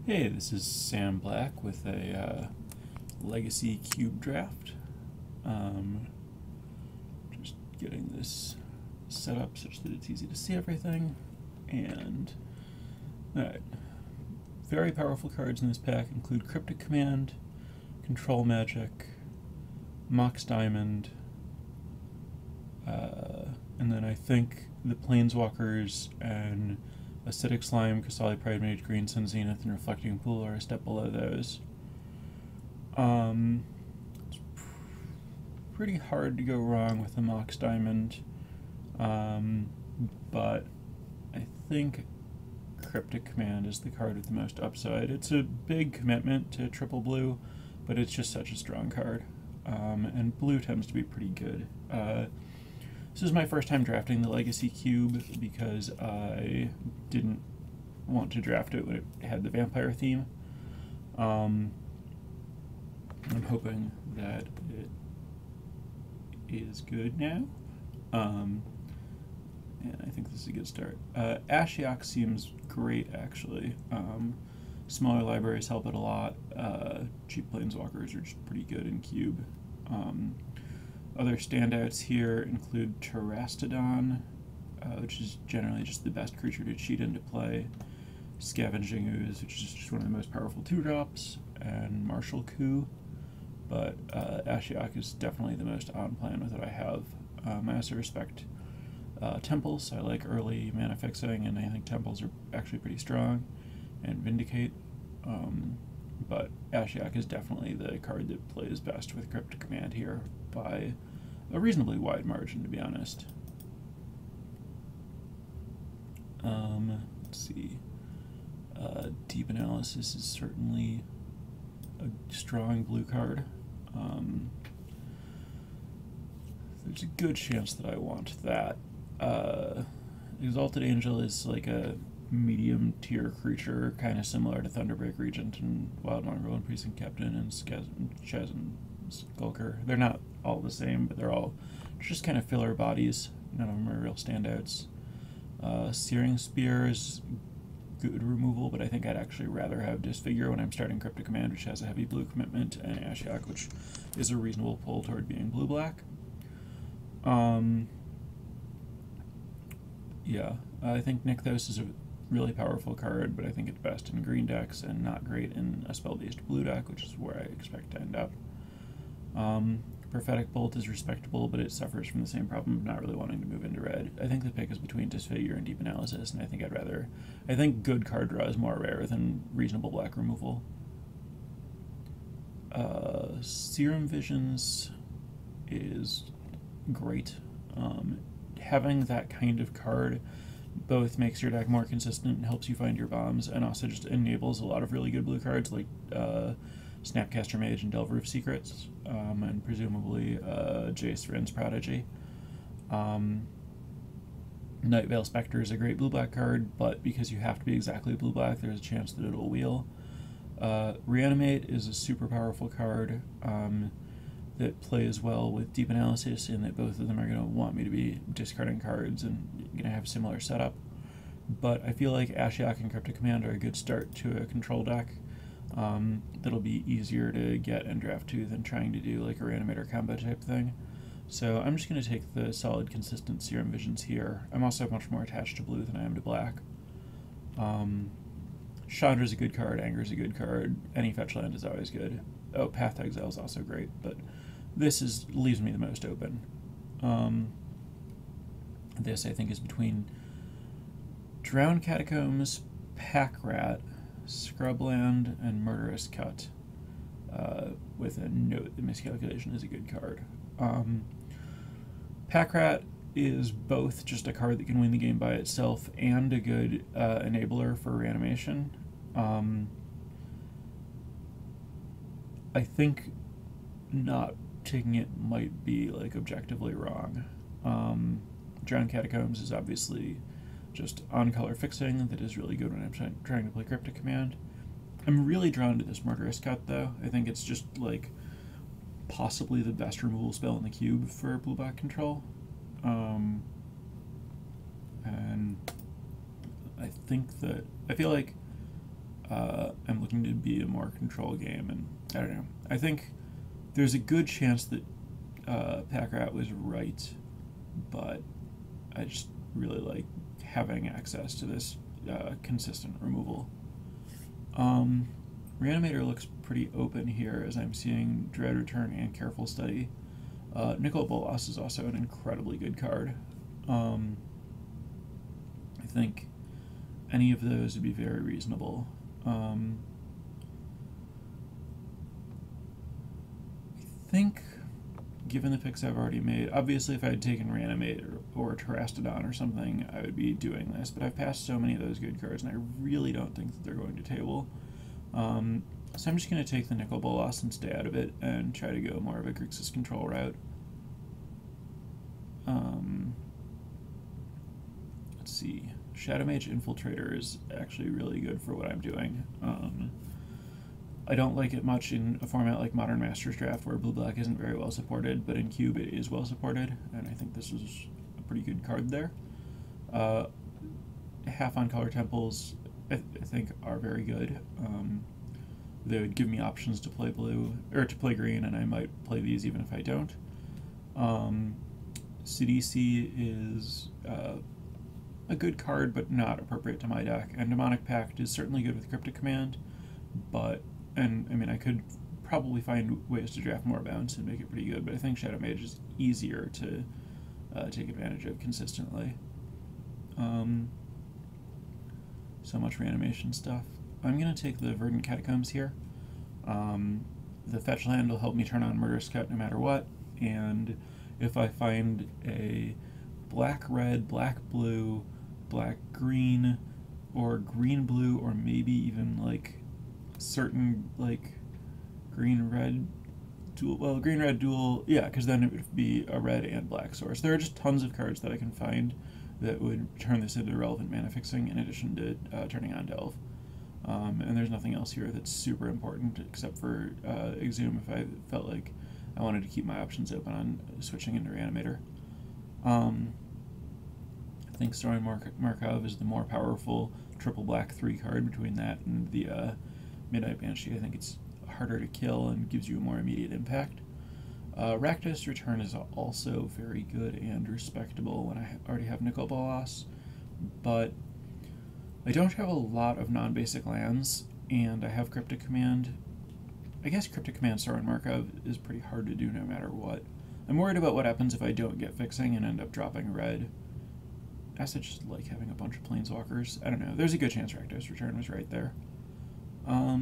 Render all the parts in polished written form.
Hey, this is Sam Black with a Legacy Cube draft. Just getting this set up such that it's easy to see everything. And, alright. Very powerful cards in this pack include Cryptic Command, Control Magic, Mox Diamond, and then I think the Planeswalkers and Acidic Slime, Kasali Pride Mage, Green Sun Zenith, and Reflecting Pool are a step below those. It's pretty hard to go wrong with the Mox Diamond, but I think Cryptic Command is the card with the most upside. It's a big commitment to triple blue, but it's just such a strong card, and blue tends to be pretty good. This is my first time drafting the Legacy Cube because I didn't want to draft it when it had the vampire theme. I'm hoping that it is good now, and I think this is a good start. Ashiok seems great, actually. Smaller libraries help it a lot. Cheap Planeswalkers are just pretty good in Cube. Other standouts here include Terastodon, which is generally just the best creature to cheat into play, Scavenging Ooze, which is just one of the most powerful 2-drops, and Martial Coup. But Ashiok is definitely the most on plan with what I have. I also respect Temples. I like early mana fixing, and I think Temples are actually pretty strong, and Vindicate. But Ashiok is definitely the card that plays best with Cryptic Command here by a reasonably wide margin, to be honest. Let's see. Deep Analysis is certainly a strong blue card. There's a good chance that I want that. Exalted Angel is like a medium tier creature, kind of similar to Thunderbreak Regent and Wild Mongrel and Precinct Captain and Chasm Skulker. They're not all the same, but they're all just kind of filler bodies. None of them are real standouts. Searing Spear is good removal, but I think I'd actually rather have Disfigure when I'm starting Cryptic Command, which has a heavy blue commitment, and Ashiok, which is a reasonable pull toward being blue-black. Yeah, I think Nykthos is a really powerful card, but I think it's best in green decks and not great in a spell-based blue deck, which is where I expect to end up. Prophetic Bolt is respectable, but it suffers from the same problem of not really wanting to move into red. I think the pick is between Disfigure and Deep Analysis, and I think good card draw is more rare than reasonable black removal. Serum Visions is great. Having that kind of card both makes your deck more consistent and helps you find your bombs, and also just enables a lot of really good blue cards like Snapcaster Mage and Delveroof Secrets, and presumably Jace Vryn's Prodigy. Nightveil Spectre is a great blue-black card, but because you have to be exactly blue-black, there's a chance that it'll wheel. Reanimate is a super powerful card that plays well with Deep Analysis, in that both of them are going to want me to be discarding cards and going to have similar setup. But I feel like Ashiok and Cryptic Command are a good start to a control deck that'll be easier to get and draft to than trying to do like a Reanimator combo type thing. So I'm just going to take the solid, consistent Serum Visions here. I'm also much more attached to blue than I am to black. Chandra's a good card, Anger's a good card, any fetch land is always good. Oh, Path to Exile is also great, but this leaves me the most open. This, I think, is between Drowned Catacombs, Pack Rat, Scrubland, and Murderous Cut, with a note that Miscalculation is a good card. Pack Rat is both just a card that can win the game by itself and a good enabler for reanimation. I think not taking it might be like objectively wrong. Drowned Catacombs is obviously just on-color fixing that is really good when I'm trying to play Cryptic Command. I'm really drawn to this Murderous Cut, though. I think it's just like possibly the best removal spell in the cube for blue-black control. And I think that I feel like I'm looking to be a more control game, and I don't know. I think there's a good chance that Packrat was right, but I just really like having access to this consistent removal. Reanimator looks pretty open here, as I'm seeing Dread Return and Careful Study. Nicol Bolas is also an incredibly good card. I think any of those would be very reasonable. I think, given the picks I've already made, obviously if I had taken Reanimator or Terastodon or something, I would be doing this, but I've passed so many of those good cards, and I really don't think that they're going to table. So I'm just going to take the Nicol Bolas and stay out of it and try to go more of a Grixis control route. Let's see. Shadow Mage Infiltrator is actually really good for what I'm doing. I don't like it much in a format like Modern Masters Draft, where blue-black isn't very well supported, but in Cube it is well supported, and I think this is a pretty good card there. Half on color temples, I think, are very good. They would give me options to play blue, or to play green, and I might play these even if I don't. Sidisi is a good card, but not appropriate to my deck, and Demonic Pact is certainly good with Cryptic Command, but, and I mean, I could probably find ways to draft more bounce and make it pretty good, but I think Shadow Mage is easier to take advantage of consistently. So much reanimation stuff. I'm going to take the Verdant Catacombs here. The fetch land will help me turn on Murderous Cut no matter what, and if I find a black-red, black-blue, black-green, or green-blue, or maybe even like certain like green-red dual, well, green-red dual, yeah, because then it would be a red and black source. There are just tons of cards that I can find that would turn this into relevant mana fixing in addition to turning on Delve. And there's nothing else here that's super important except for Exhume if I felt like I wanted to keep my options open on switching into Reanimator. I think Story Markov is the more powerful triple black 3 card between that and the Midnight Banshee. I think it's harder to kill and gives you a more immediate impact. Rakdos Return is also very good and respectable when I already have Nicol Bolas, but I don't have a lot of non-basic lands, and I have Cryptic Command. I guess Cryptic Command Sorin Markov is pretty hard to do no matter what. I'm worried about what happens if I don't get fixing and end up dropping red. I also just like having a bunch of Planeswalkers. I don't know. There's a good chance Rakdos Return was right there. I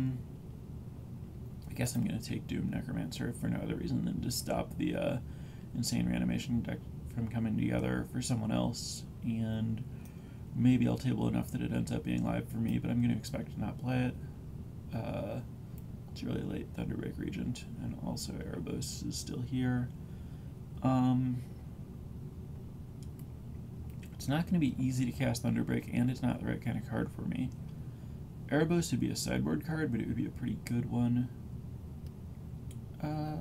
guess I'm going to take Doom Necromancer for no other reason than to stop the insane reanimation deck from coming together for someone else, and maybe I'll table enough that it ends up being live for me, but I'm going to expect to not play it. It's really late Thunderbreak Regent, and also Erebos is still here. It's not going to be easy to cast Thunderbreak, and it's not the right kind of card for me. Erebos would be a sideboard card, but it would be a pretty good one. I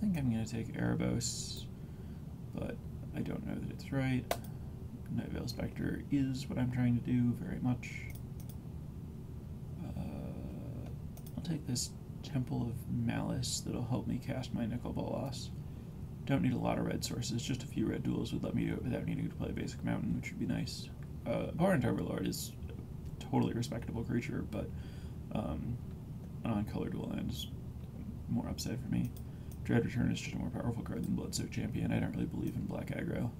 think I'm going to take Erebos, but I don't know that it's right. Nightveil Spectre is what I'm trying to do very much. I'll take this Temple of Malice that'll help me cast my Nicol Bolas. Don't need a lot of red sources, just a few red duels would let me do it without needing to play a basic mountain, which would be nice. Abhorrent Overlord is a totally respectable creature, but an on-color dual land is more upside for me. Dread Return is just a more powerful card than Bloodsoaked Champion. I don't really believe in black aggro.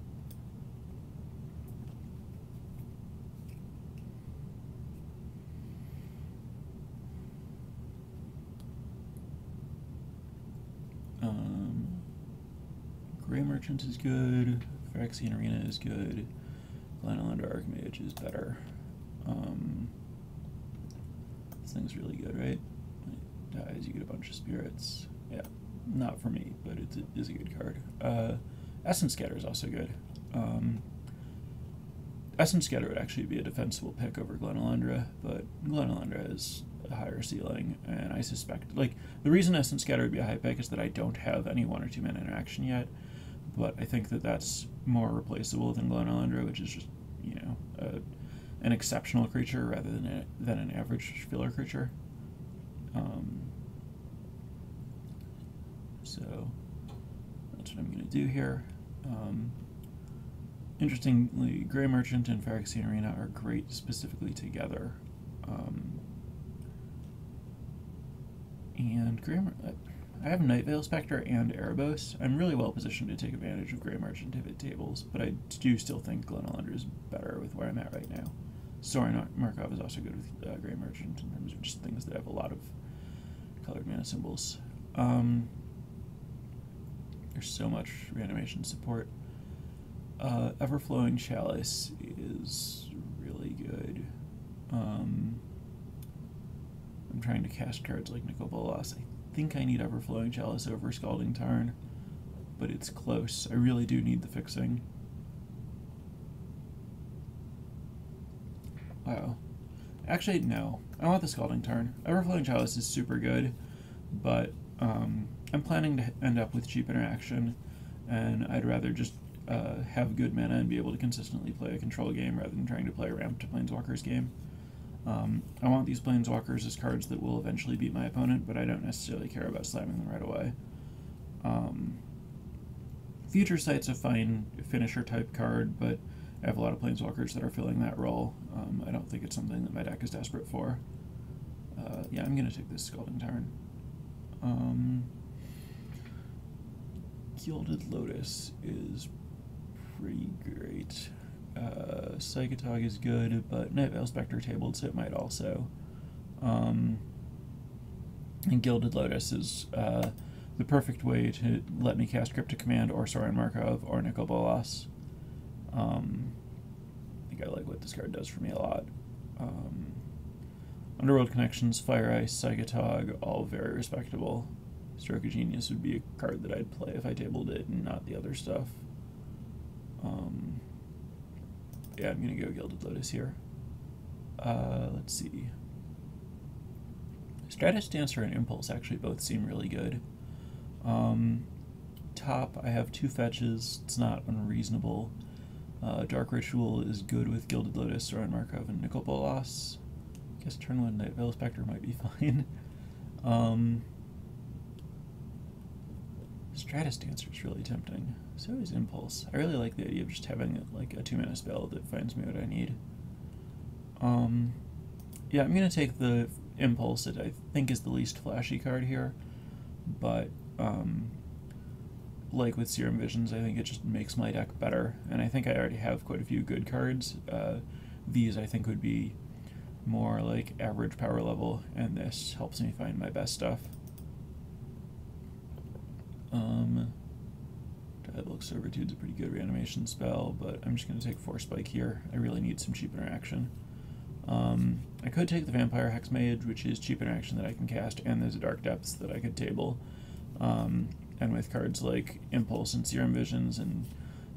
Grey Merchant is good, Phyrexian Arena is good, Glen-Elendar Archmage is better. This thing's really good, right? It dies, you get a bunch of spirits. Yeah, not for me, but it is a good card. Essence Scatter is also good. Essence Scatter would actually be a defensible pick over Glen-Elendar, but Glen-Elendar has a higher ceiling, and I suspect, like, the reason Essence Scatter would be a high pick is that I don't have any 1 or 2 mana interaction yet, but I think that that's more replaceable than Glen-Elendar, which is just, you know, an exceptional creature rather than an average filler creature. So that's what I'm going to do here. Interestingly, Grey Merchant and Phyrexian Arena are great specifically together. And I have Night Veil Spectre and Erebos. I'm really well positioned to take advantage of Grey Merchant if it tables, but I do still think Glenelender is better with where I'm at right now. Sorin Markov is also good with Grey Merchant in terms of just things that have a lot of colored mana symbols. There's so much reanimation support. Everflowing Chalice is really good. I'm trying to cast cards like Nicol Bolas. I think I need Everflowing Chalice over Scalding Tarn, but it's close. I really do need the fixing. Wow. Actually, no. I want the Scalding Tarn. Everflowing Chalice is super good, but I'm planning to end up with cheap interaction, and I'd rather just have good mana and be able to consistently play a control game rather than trying to play a ramp to Planeswalkers game. I want these Planeswalkers as cards that will eventually beat my opponent, but I don't necessarily care about slamming them right away. Future Sight's a fine finisher type card, but I have a lot of Planeswalkers that are filling that role. I don't think it's something that my deck is desperate for. Yeah, I'm going to take this Scalding Tarn. Gilded Lotus is pretty great. Psychotog is good, but Night Veil Spectre tabled, so it might also. And Gilded Lotus is the perfect way to let me cast Cryptic Command or Sorin Markov or Nicol Bolas. I think I like what this card does for me a lot. Underworld Connections, Fire Ice, Psychotog, all very respectable. Stroke of Genius would be a card that I'd play if I tabled it and not the other stuff. Yeah, I'm going to go Gilded Lotus here. Let's see. Stratus Dancer and Impulse actually both seem really good. Top, I have 2 fetches. It's not unreasonable. Dark Ritual is good with Gilded Lotus, Sorin Markov, and Nicol Bolas. I guess turn 1 Night Veil Spectre might be fine. Stratus Dancer is really tempting. So is Impulse. I really like the idea of just having like a 2-mana spell that finds me what I need. Yeah, I'm going to take the Impulse that I think is the least flashy card here, but like with Serum Visions, I think it just makes my deck better, and I think I already have quite a few good cards. These I think would be more like average power level, and this helps me find my best stuff. Diabolic Servitude's a pretty good reanimation spell, but I'm just going to take Force Spike here. I really need some cheap interaction. I could take the Vampire Hexmage, which is cheap interaction that I can cast, and there's a Dark Depths that I could table. And with cards like Impulse and Serum Visions and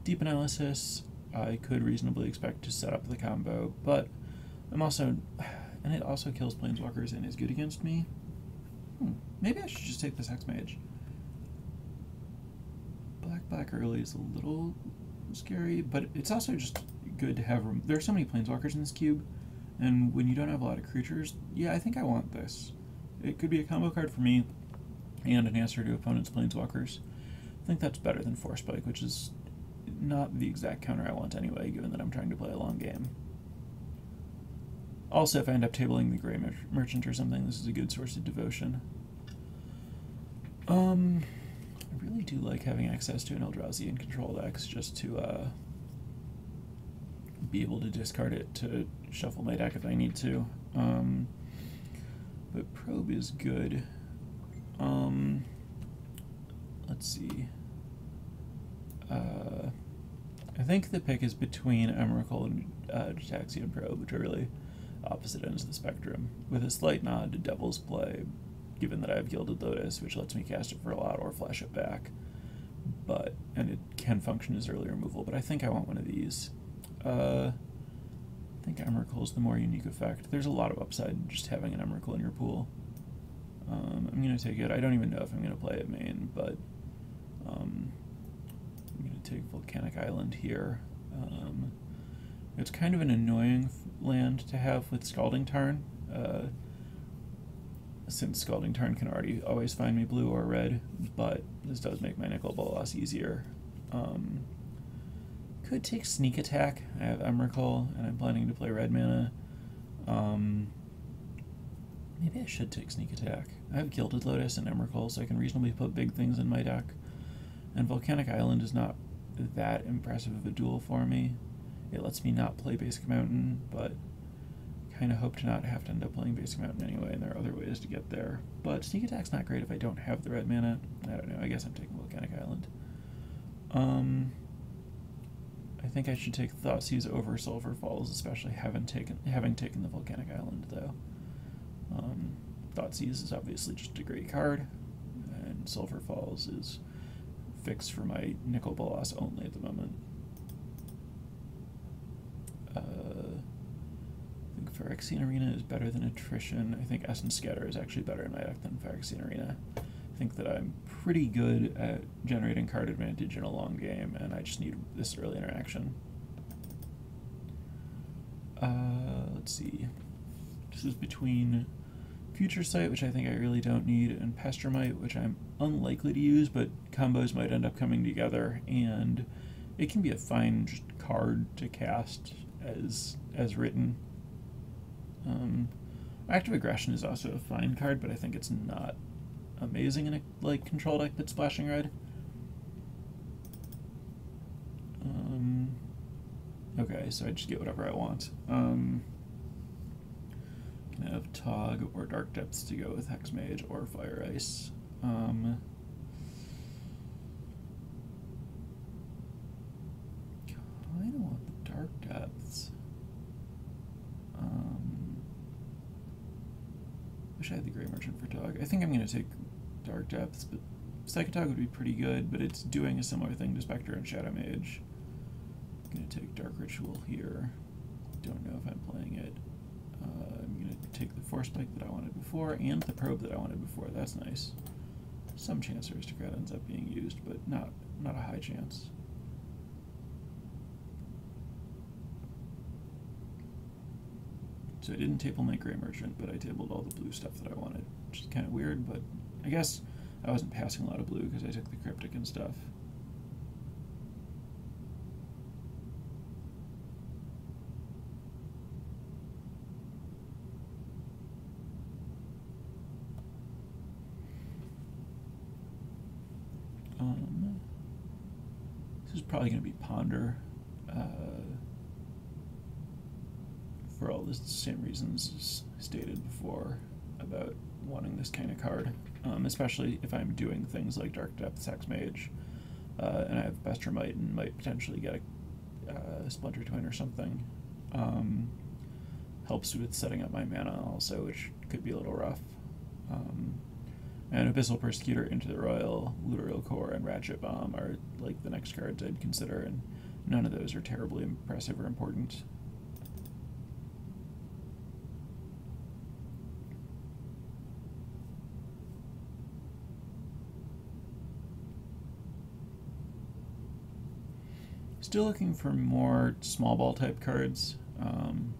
Deep Analysis, I could reasonably expect to set up the combo, but I'm also... and it also kills Planeswalkers and is good against me. Maybe I should just take this Hexmage. Black early is a little scary, but it's also just good to have room. There are so many Planeswalkers in this cube, and when you don't have a lot of creatures, yeah, I think I want this. It could be a combo card for me, and an answer to opponent's Planeswalkers. I think that's better than Force Spike, which is not the exact counter I want anyway, given that I'm trying to play a long game. Also, if I end up tabling the Grey Merchant or something, this is a good source of devotion. I really do like having access to an Eldrazi in control decks just to be able to discard it to shuffle my deck if I need to. But Probe is good. Let's see. I think the pick is between Emrakul and Gitaxian Probe, which are really opposite ends of the spectrum, with a slight nod to Devil's Play, given that I have Gilded Lotus, which lets me cast it for a lot or flash it back. And it can function as early removal, but I think I want one of these. I think Emrakul is the more unique effect. There's a lot of upside in just having an Emrakul in your pool. I'm going to take it. I don't even know if I'm going to play it main, but I'm going to take Volcanic Island here. It's kind of an annoying land to have with Scalding Tarn, since Scalding Tarn can already always find me blue or red, but this does make my Nicol Bolas easier. Could take Sneak Attack. I have Emrakul, and I'm planning to play red mana. Maybe I should take Sneak Attack. I have Gilded Lotus and Emrakul, so I can reasonably put big things in my deck. And Volcanic Island is not that impressive of a duel for me. It lets me not play Basic Mountain, but kind of hope to not have to end up playing Basic Mountain anyway, and there are other ways to get there. But Sneak Attack's not great if I don't have the red mana. I don't know, I guess I'm taking Volcanic Island. I think I should take Thoughtseize over Sulphur Falls, especially having taken the Volcanic Island, though. Thoughtseize is obviously just a great card, and Sulphur Falls is fixed for my Nicol Bolas only at the moment. I think Phyrexian Arena is better than Attrition. I think Essence Scatter is actually better in my deck than Phyrexian Arena. I think that I'm pretty good at generating card advantage in a long game, and I just need this early interaction. Let's see. This is between Future Sight, which I think I really don't need, and Pestermite, which I'm unlikely to use, but combos might end up coming together, and it can be a fine just card to cast as written. Active Aggression is also a fine card, but I think it's not amazing in a control deck that's splashing red. Okay, so I just get whatever I want. Can have Tog or Dark Depths to go with Hexmage or Fire Ice. I don't want the Dark Depths. Wish I had the Grey Merchant for Tog. I think I'm going to take Dark Depths, but Psychotog would be pretty good, but it's doing a similar thing to Spectre and Shadow Mage. I'm going to take Dark Ritual here. Don't know if I'm playing it. I'm going to take the Force Spike that I wanted before and the Probe that I wanted before. That's nice. Some chance Aristocrat ends up being used, but not a high chance. So I didn't table my Grey Merchant, but I tabled all the blue stuff that I wanted, which is kind of weird, but I guess I wasn't passing a lot of blue because I took the Cryptic and stuff. This is probably going to be Ponder. For all the same reasons stated before about wanting this kind of card, especially if I'm doing things like Dark Depths, Hexmage, and I have Pestermite and might potentially get a Splinter Twin or something. Helps with setting up my mana also, which could be a little rough. And Abyssal Persecutor, Into the Royal, Luterial Core, and Ratchet Bomb are like the next cards I'd consider, and none of those are terribly impressive or important. Still looking for more small ball type cards,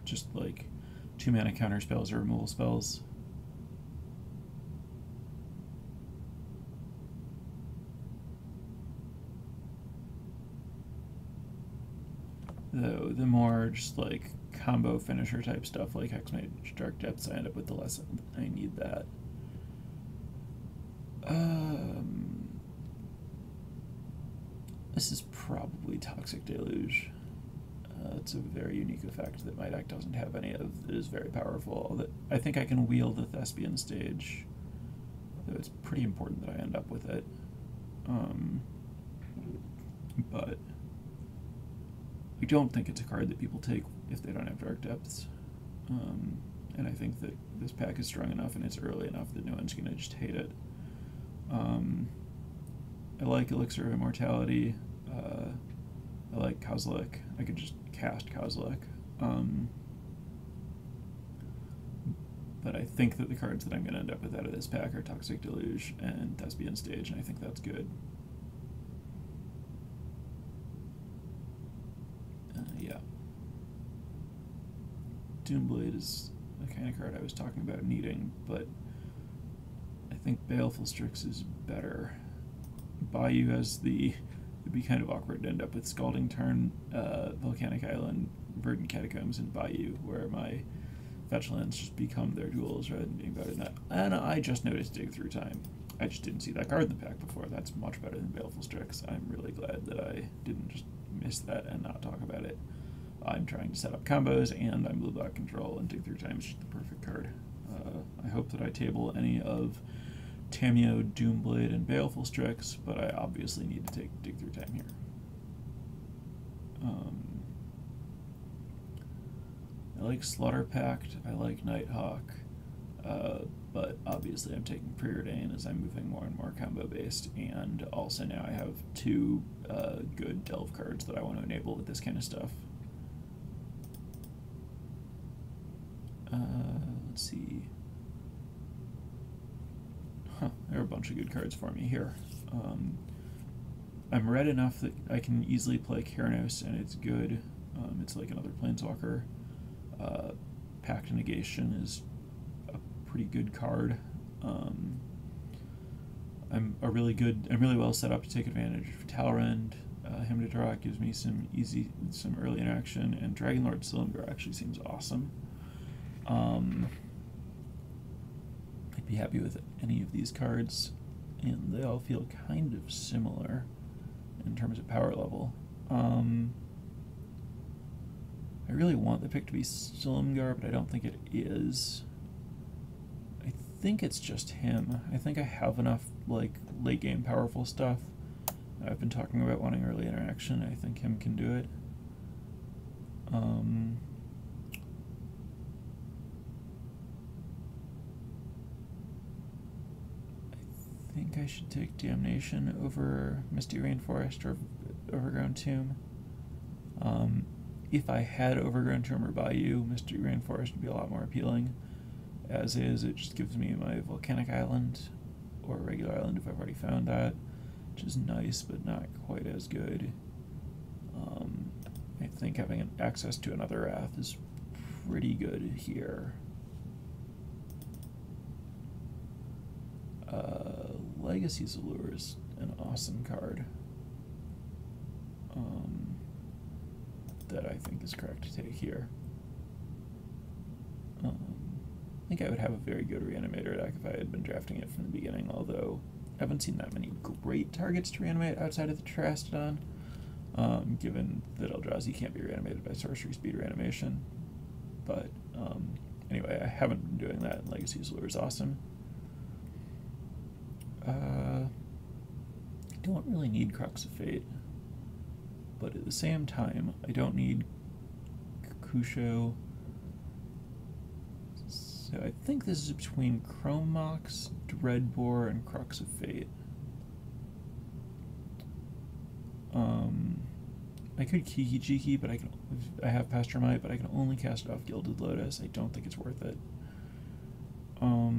just like 2-mana counter spells or removal spells. Though the more just like combo finisher type stuff like Hexmage, Dark Depths, I end up with the less I need that. This is probably Toxic Deluge. It's a very unique effect that my deck doesn't have any of. It is very powerful. I think I can wield the Thespian Stage, though it's pretty important that I end up with it. But I don't think it's a card that people take if they don't have Dark Depths. And I think that this pack is strong enough and it's early enough that no one's going to just hate it. I like Elixir of Immortality. I like Kozilek. I could just cast Kozilek. But I think that the cards that I'm going to end up with out of this pack are Toxic Deluge and Thespian Stage, and I think that's good. Yeah. Doomblade is the kind of card I was talking about needing, but I think Baleful Strix is better. Bayou has the... It'd be kind of awkward to end up with Scalding Tarn, Volcanic Island, Verdant Catacombs, and Bayou, where my fetch lands just become their duels rather than being better than that. And I just noticed Dig Through Time. I just didn't see that card in the pack before. That's much better than Baleful Strix. I'm really glad that I didn't just miss that and not talk about it. I'm trying to set up combos, and I'm blue-black control, and Dig Through Time is just the perfect card. I hope that I table any of Tamiyo, Doomblade, and Baleful Strix, but I obviously need to take Dig Through Time here. I like Slaughter Pact, I like Nighthawk, but obviously I'm taking Preordain as I'm moving more and more combo-based, and also now I have two good Delve cards that I want to enable with this kind of stuff. Let's see. There are a bunch of good cards for me here. I'm red enough that I can easily play Keranos, and it's good. It's like another Planeswalker. Pact Negation is a pretty good card. I'm really well set up to take advantage of Talrand. Hymn to Tarok gives me some early interaction, and Dragonlord Silumgar actually seems awesome. I'd be happy with any of these cards, and they all feel kind of similar in terms of power level. I really want the pick to be Silumgar, but I don't think it is. I think it's just him. I think I have enough like late game powerful stuff. I've been talking about wanting early interaction. I think him can do it. I think I should take Damnation over Misty Rainforest or Overgrown Tomb. If I had Overgrown Tomb or Bayou, Misty Rainforest would be a lot more appealing. As is, it just gives me my Volcanic Island or regular island if I've already found that, which is nice but not quite as good. I think having access to another Wrath is pretty good here. Legacy's Allure is an awesome card that I think is correct to take here. I think I would have a very good Reanimator deck if I had been drafting it from the beginning, although I haven't seen that many great targets to reanimate outside of the Terastodon, given that Eldrazi can't be reanimated by sorcery speed reanimation. But anyway, I haven't been doing that, and Legacy's Allure is awesome. I don't really need Crux of Fate, but at the same time, I don't need Kusho. So I think this is between Chrome Mox, Dreadbore, and Crux of Fate. I could Kiki Jiki, but I have Pastromite, but I can only cast it off Gilded Lotus. I don't think it's worth it. I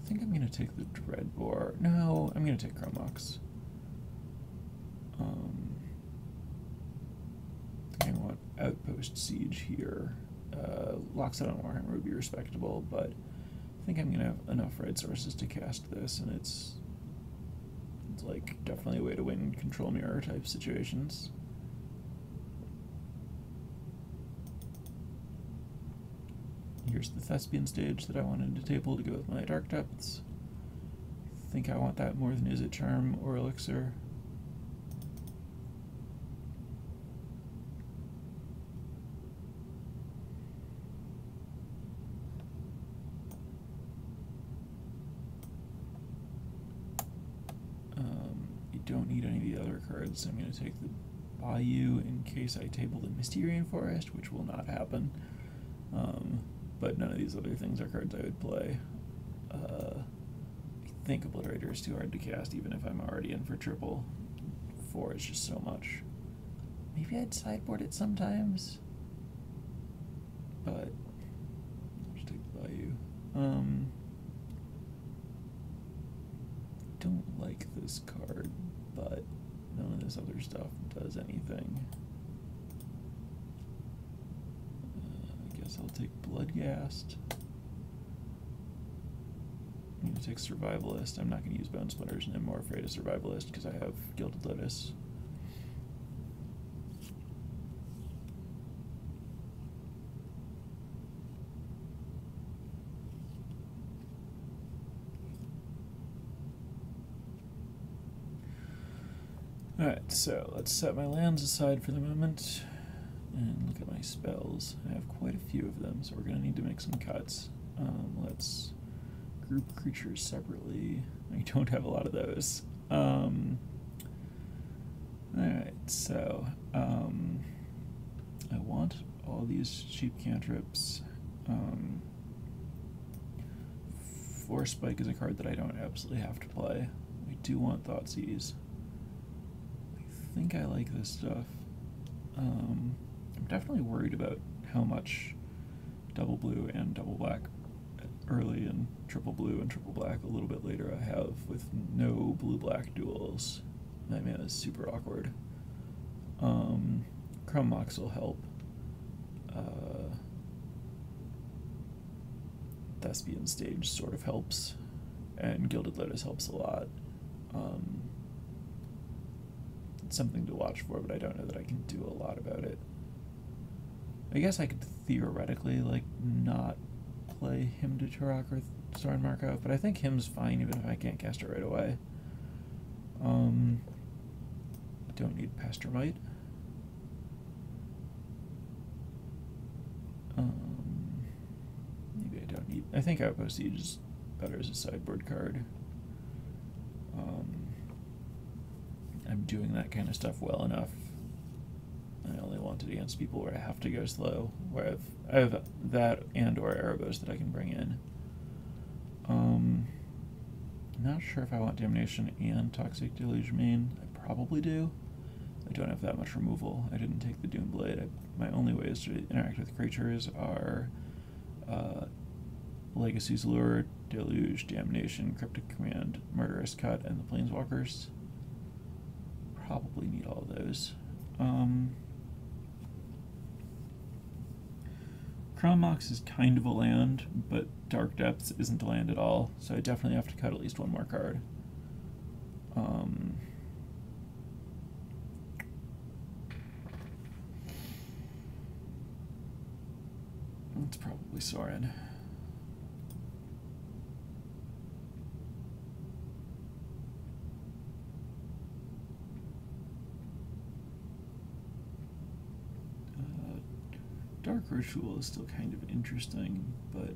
think I'm going to take the Dreadbore. No, I'm going to take Chrome Mox. I want Outpost Siege here. Loxodon on Warhammer would be respectable, but I think I'm going to have enough red sources to cast this, and it's like definitely a way to win Control Mirror type situations. Here's the Thespian stage that I wanted to table to go with my Dark Depths. I think I want that more than Is It Charm or Elixir. I don't need any of the other cards, so I'm going to take the Bayou in case I table the Misty Rainforest, which will not happen. But none of these other things are cards I would play. I think Obliterator is too hard to cast, even if I'm already in for triple. 4 is just so much. Maybe I'd sideboard it sometimes, but I'll just take the Bayou. Don't like this card, but none of this other stuff does anything. guess I'll take Bloodghast. I'm going to take Survivalist. I'm not going to use Bone Splinters, and I'm more afraid of Survivalist because I have Gilded Lotus. Alright, so let's set my lands aside for the moment and look at my spells. I have quite a few of them, so we're going to need to make some cuts. Let's group creatures separately. I don't have a lot of those. Alright, so I want all these cheap cantrips. Force Spike is a card that I don't absolutely have to play. I do want Thoughtseize. I think I like this stuff. I'm definitely worried about how much double blue and double black early and triple blue and triple black a little bit later I have with no blue-black duels. That man is super awkward. Chrome Mox will help. Thespian Stage sort of helps, and Gilded Lotus helps a lot. It's something to watch for, but I don't know that I can do a lot about it. I guess I could theoretically, like, not play Hymn to Turok or Sorin Markov, but I think Hymn's fine even if I can't cast it right away. Don't need Pastermite. Maybe I don't need... I think Outpost Siege is better as a sideboard card. I'm doing that kind of stuff well enough. I only want it against people where I have to go slow, where I have that and or Erebos that I can bring in. Not sure if I want Damnation and Toxic Deluge main. I probably do. I don't have that much removal. I didn't take the Doomblade. My only ways to interact with creatures are Legacy's Lure, Deluge, Damnation, Cryptic Command, Murderous Cut, and the Planeswalkers. Probably need all of those. Crown Mox is kind of a land, but Dark Depths isn't a land at all, so I definitely have to cut at least one more card. It's probably Sorin. Dark Ritual is still kind of interesting, but I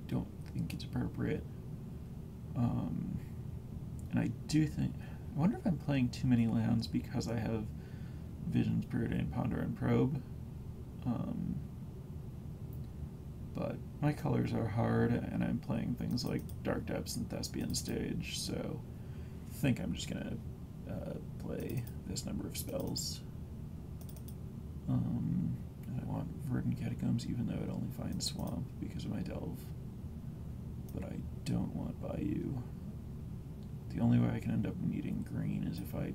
don't think it's appropriate. And I do think... I wonder if I'm playing too many lands because I have Visions, Preordain, Ponder, and Probe. But my colors are hard, and I'm playing things like Dark Depths and Thespian Stage, so I think I'm just going to play this number of spells. I want Verdant Catacombs, even though it only finds Swamp because of my Delve. But I don't want Bayou. The only way I can end up needing green is if I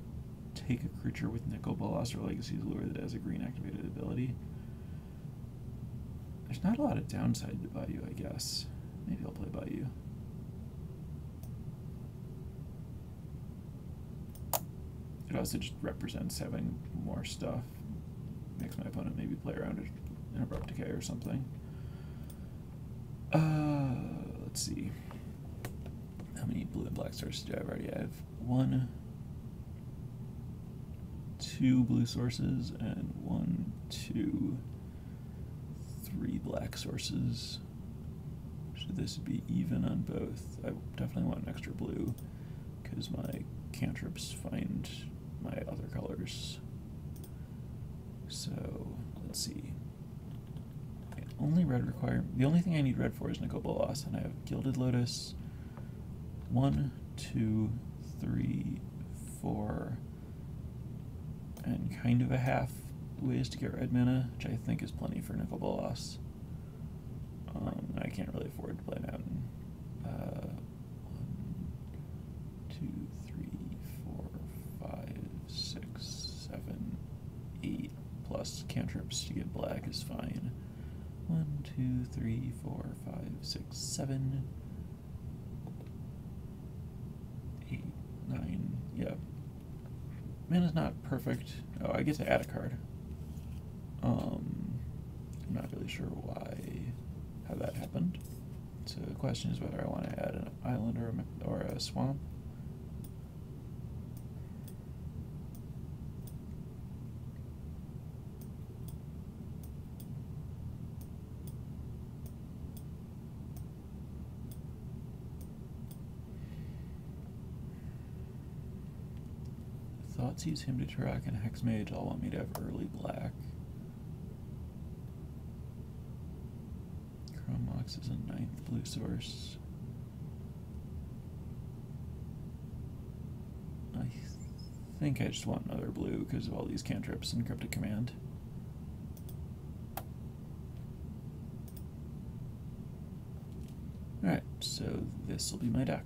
take a creature with Nicol Bolas or Legacy's Lure that has a green activated ability. There's not a lot of downside to Bayou, I guess. Maybe I'll play Bayou. It also just represents having more stuff. Makes my opponent maybe play around an Abrupt Decay or something. Let's see. How many blue and black sources do I have already? I have 1, 2 blue sources, and 1, 2, 3 black sources. So this would be even on both. I definitely want an extra blue because my cantrips find my other colors. So let's see. Only red requirement. The only thing I need red for is Nicol Bolas, and I have Gilded Lotus. 1, 2, 3, 4, and kind of a half ways to get red mana, which I think is plenty for Nicol Bolas. I can't really afford to play Mountain. 1, 2, 3, 4, 5, 6, 7, 8 plus cantrips to get black is fine. 1, 2, 3, 4, 5, 6, 7, 8, 9. Yeah. Mana's not perfect. Oh, I get to add a card. I'm not really sure how that happened. So the question is whether I want to add an island or a swamp. Thoughtseize, Hymn to Turok, and Hexmage all want me to have early black. Chrome Mox is a 9th blue source. I think I just want another blue because of all these cantrips and Cryptic Command. Alright, so this will be my deck.